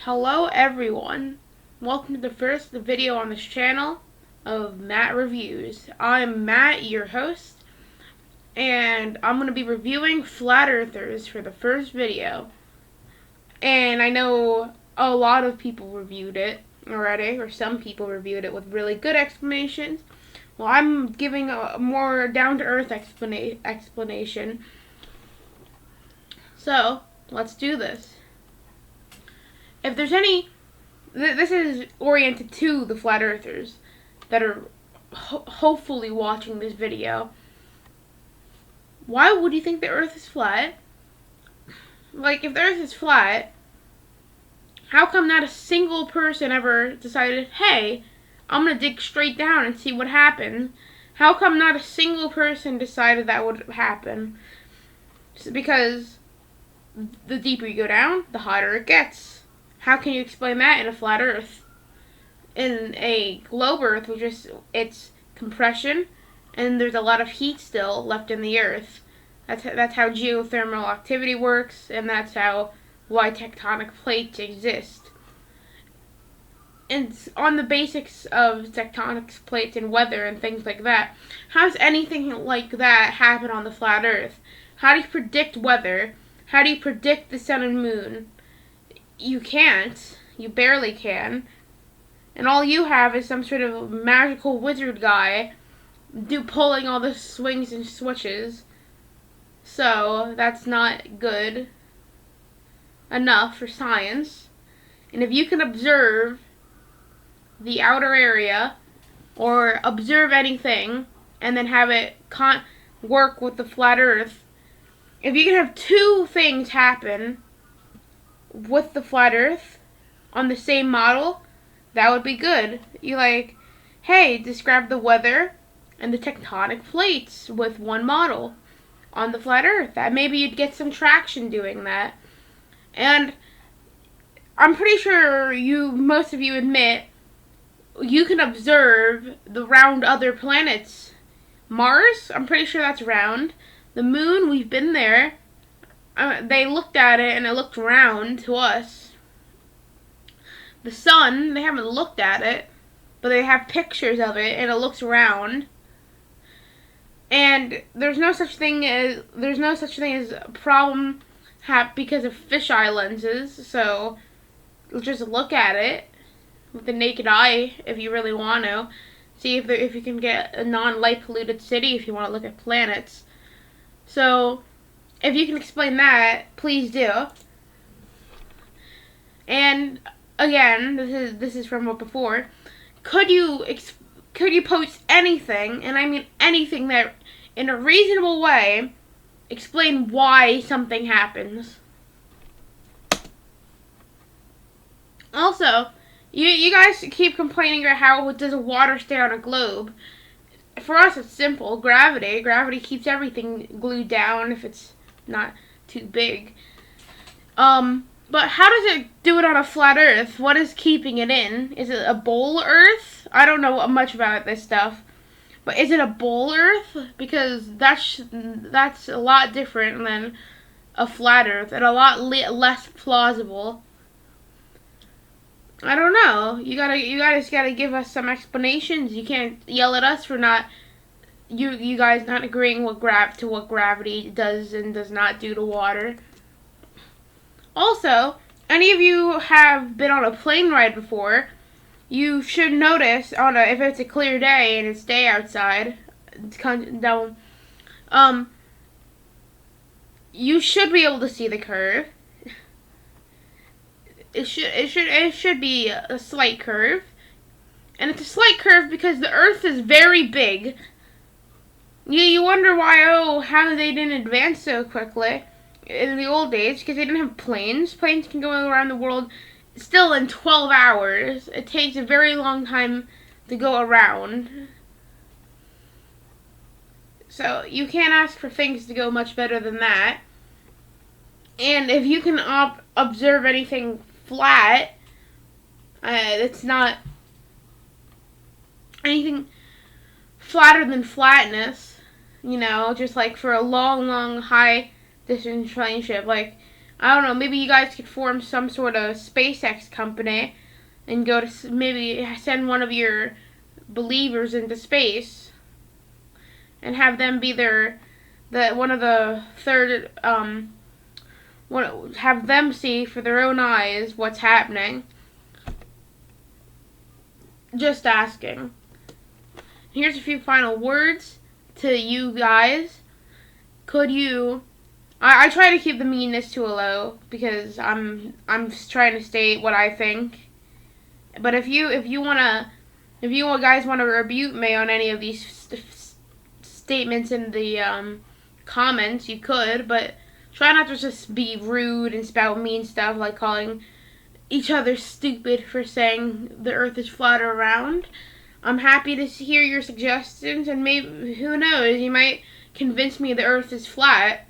Hello everyone, welcome to the first video on this channel of Matt Reviews. I'm Matt, your host, and I'm going to be reviewing Flat Earthers for the first video. And I know a lot of people reviewed it already, or some people reviewed it with really good explanations. Well, I'm giving a more down-to-earth explanation. So, let's do this. If there's any, this is oriented to the Flat Earthers that are hopefully watching this video. Why would you think the Earth is flat? Like, if the Earth is flat, how come not a single person ever decided, hey, I'm going to dig straight down and see what happens? How come not a single person decided that would happen? It's because the deeper you go down, the hotter it gets. How can you explain that in a flat Earth? In a globe Earth, it's compression, and there's a lot of heat still left in the Earth. That's how geothermal activity works, and that's why tectonic plates exist. And on the basics of tectonic plates and weather and things like that, how does anything like that happen on the flat Earth? How do you predict weather? How do you predict the sun and moon? You can't. You barely can. And all you have is some sort of magical wizard guy pulling all the swings and switches. So, that's not good enough for science. And if you can observe the outer area, or observe anything, and then have it work with the flat Earth, if you can have two things happen with the flat Earth on the same model, that would be good. Hey, describe the weather and the tectonic plates with one model on the flat Earth. That maybe you'd get some traction doing that. And I'm pretty sure most of you admit you can observe the round other planets. Mars, I'm pretty sure that's round. The moon, we've been there. They looked at it and it looked round to us. The sun, they haven't looked at it, but they have pictures of it and it looks round. And there's no such thing as a problem because of fisheye lenses. So just look at it with the naked eye if you really want to. See if you can get a non-light polluted city if you want to look at planets. So if you can explain that, please do. And again, this is from what before. Could you post anything, and I mean anything, that in a reasonable way explain why something happens? Also, you guys keep complaining about how does water stay on a globe. For us, it's simple. Gravity. Gravity keeps everything glued down if it's not too big. But how does it do it on a flat Earth? What is keeping it in? Is it a bowl Earth? I don't know much about this stuff. But is it a bowl Earth? Because that's a lot different than a flat Earth and a lot less plausible. I don't know. You guys gotta give us some explanations. You can't yell at us for you guys not agreeing what gravity does and does not do to water. Also, any of you have been on a plane ride before, you should notice if it's a clear day and it's day outside, you should be able to see the curve. It should be a slight curve. And it's a slight curve because the Earth is very big. You wonder how they didn't advance so quickly in the old days, because they didn't have planes. Planes can go around the world still in 12 hours. It takes a very long time to go around. So you can't ask for things to go much better than that. And if you can observe anything flat, it's not anything flatter than flatness, just like for a long high distance relationship. Like I don't know, maybe you guys could form some sort of SpaceX company and go to maybe send one of your believers into space and have them be one of the third have them see for their own eyes what's happening. Just asking. Here's a few final words to you guys. Could you? I try to keep the meanness to a low because I'm trying to state what I think. But if you guys wanna rebuke me on any of these statements in the comments, you could. But try not to just be rude and spout mean stuff like calling each other stupid for saying the Earth is flat or round. I'm happy to hear your suggestions, and maybe, who knows, you might convince me the Earth is flat.